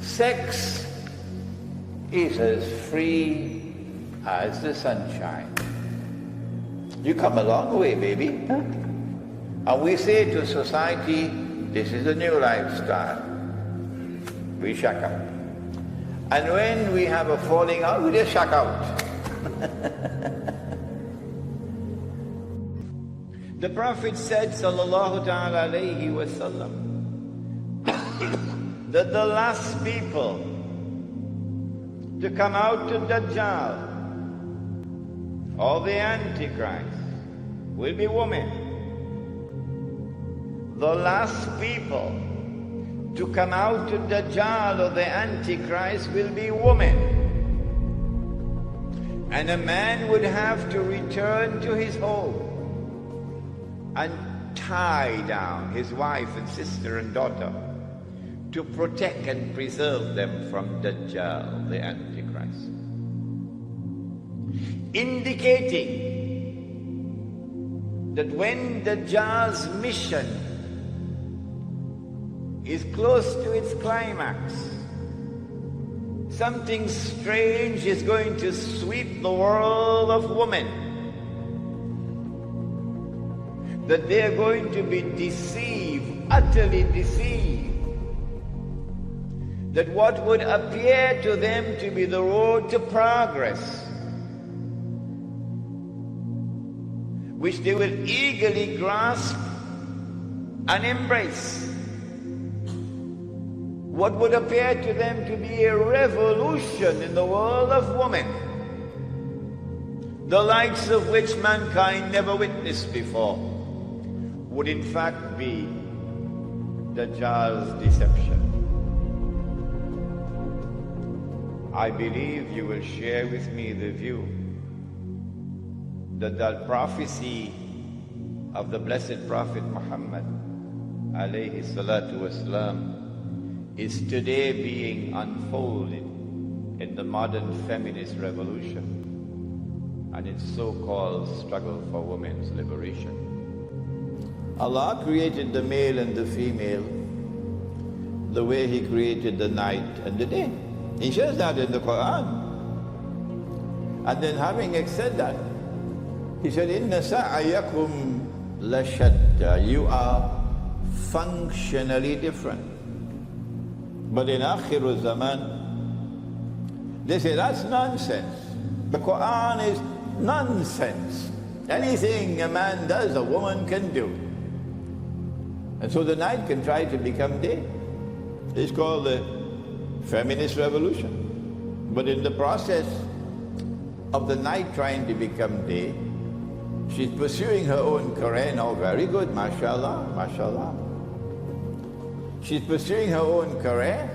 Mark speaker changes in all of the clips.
Speaker 1: Sex is as free as the sunshine. You come a long way, baby. Huh? And we say to society, this is a new lifestyle. We shack out. And when we have a falling out, we just shack out. The Prophet said, sallallahu ta'ala alayhi wa sallam, that the last people to come out to Dajjal, or the Antichrist, will be women. The last people to come out to Dajjal or the Antichrist will be women. And a man would have to return to his home and tie down his wife and sister and daughter to protect and preserve them from Dajjal, the Antichrist. Indicating that when Dajjal's mission is close to its climax, something strange is going to sweep the world of women. That they are going to be deceived, utterly deceived. That what would appear to them to be the road to progress, which they will eagerly grasp and embrace, what would appear to them to be a revolution in the world of women, the likes of which mankind never witnessed before, would in fact be Dajjal's deception. I believe you will share with me the view that the prophecy of the blessed Prophet Muhammad alayhi salatu wasalam is today being unfolded in the modern feminist revolution and its so-called struggle for women's liberation. Allah created the male and the female the way He created the night and the day. He says that in the Quran. And then having said that, He said, Inna sa'ayakum lashatta. You are functionally different. But in Akhir Zaman, they say that's nonsense. The Quran is nonsense. Anything a man does, a woman can do. And so the night can try to become day. It's called the feminist revolution. But in the process of the night trying to become day, she's pursuing her own career. Now, very good, mashallah, mashallah. She's pursuing her own career.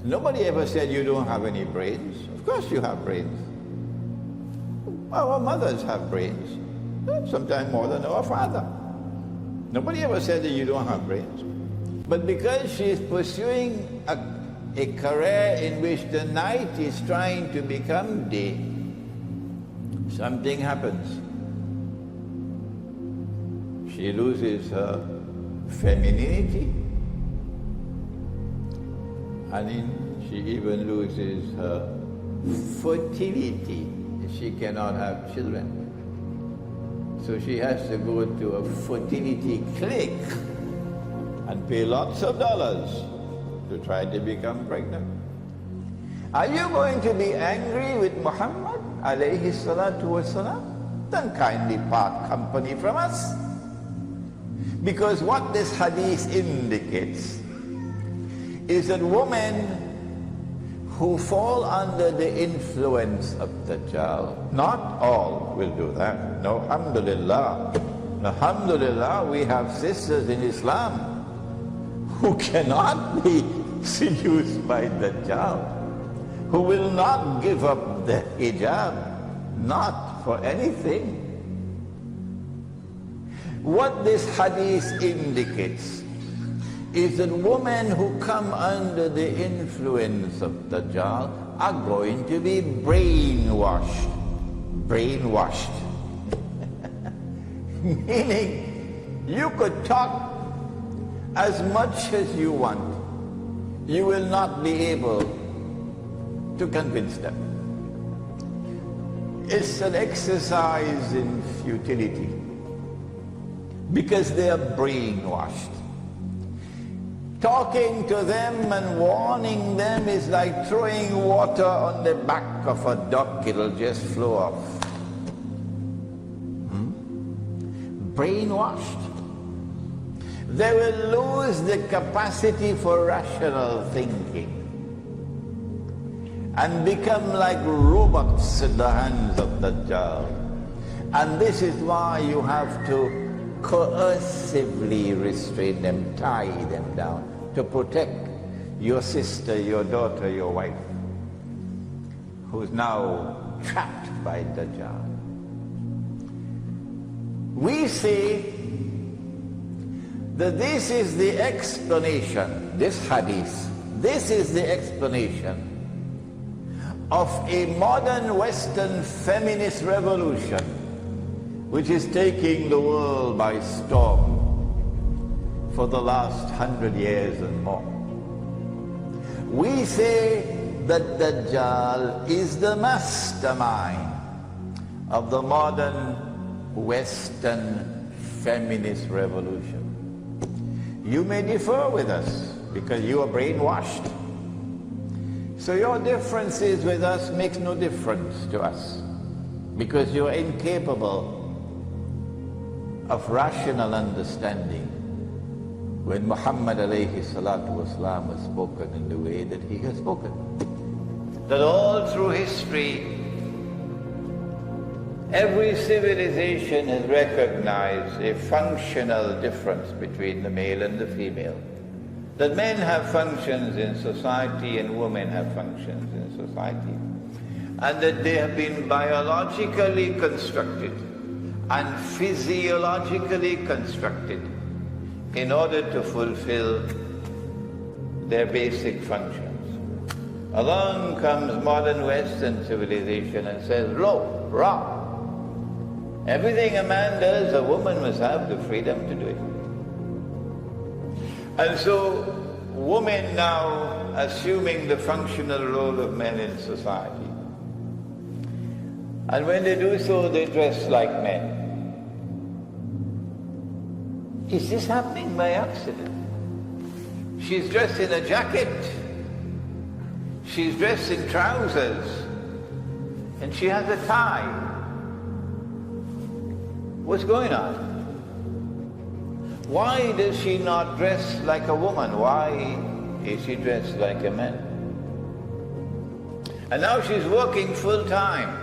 Speaker 1: Nobody ever said you don't have any brains. Of course you have brains. Our mothers have brains, sometimes more than our father. Nobody ever said that you don't have brains. But because she is pursuing a career in which the night is trying to become day, something happens. She loses her femininity, and she even loses her fertility. She cannot have children. So she has to go to a fertility clinic and pay lots of dollars to try to become pregnant. Are you going to be angry with Muhammad alayhi salatu wasalam? Then kindly part company from us. Because what this hadith indicates is that women who fall under the influence of Dajjal, not all will do that. No, alhamdulillah. Alhamdulillah, we have sisters in Islam who cannot be seduced by Dajjal, who will not give up the hijab, not for anything. What this hadith indicates is that women who come under the influence of Dajjal are going to be brainwashed. Brainwashed. Meaning, you could talk as much as you want. you will not be able to convince them. It's an exercise in futility because they are brainwashed. Talking to them and warning them is like throwing water on the back of a duck. It'll just flow off. Brainwashed. They will lose the capacity for rational thinking and become like robots in the hands of Dajjal. And this is why you have to coercively restrain them, tie them down, to protect your sister, your daughter, your wife, who's now trapped by Dajjal. We say that this is the explanation, this hadith, this is the explanation of a modern Western feminist revolution which is taking the world by storm for the last 100 years and more. We say that Dajjal is the mastermind of the modern Western feminist revolution. You may differ with us because you are brainwashed. So your differences with us makes no difference to us because you're incapable of rational understanding when Muhammad alayhi salatu wasalam has spoken in the way that he has spoken. That all through history, every civilization has recognized a functional difference between the male and the female. That men have functions in society and women have functions in society. And that they have been biologically constructed and physiologically constructed in order to fulfill their basic functions. Along comes modern Western civilization and says, no, wrong. Everything a man does, a woman must have the freedom to do it. And so, women now assuming the functional role of men in society. And when they do so, they dress like men. Is this happening by accident? She's dressed in a jacket. She's dressed in trousers. And she has a tie. What's going on? Why does she not dress like a woman? Why is she dressed like a man? And now she's working full time.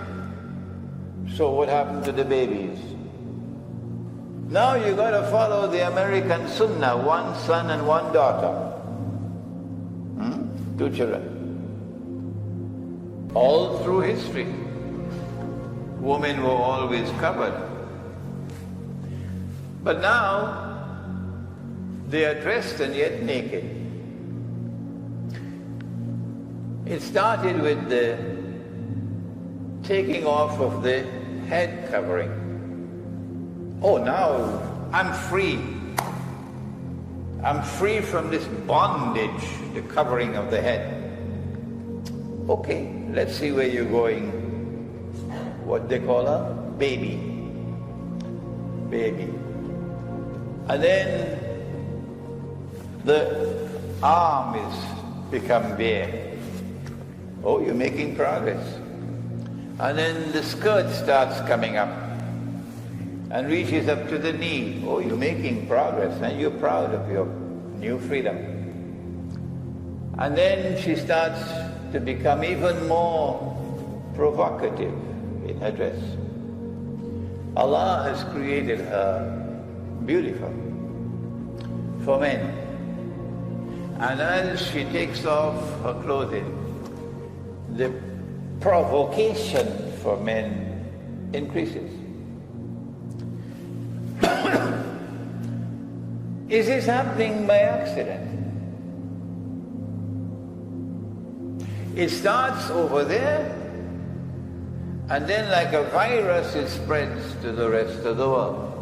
Speaker 1: So what happened to the babies? Now you got to follow the American Sunnah, one son and one daughter. 2 children. All through history, women were always covered. But now, they are dressed and yet naked. It started with the taking off of the head covering. Oh, now I'm free. I'm free from this bondage, the covering of the head. Okay, let's see where you're going. What they call a baby. Baby. And then the arm is become bare. Oh, you're making progress. And then the skirt starts coming up and reaches up to the knee. Oh, you're making progress and you're proud of your new freedom. And then she starts to become even more provocative in her dress. Allah has created her beautiful for men. And as she takes off her clothing, the provocation for men increases. Is this happening by accident? It starts over there, and then like a virus it spreads to the rest of the world.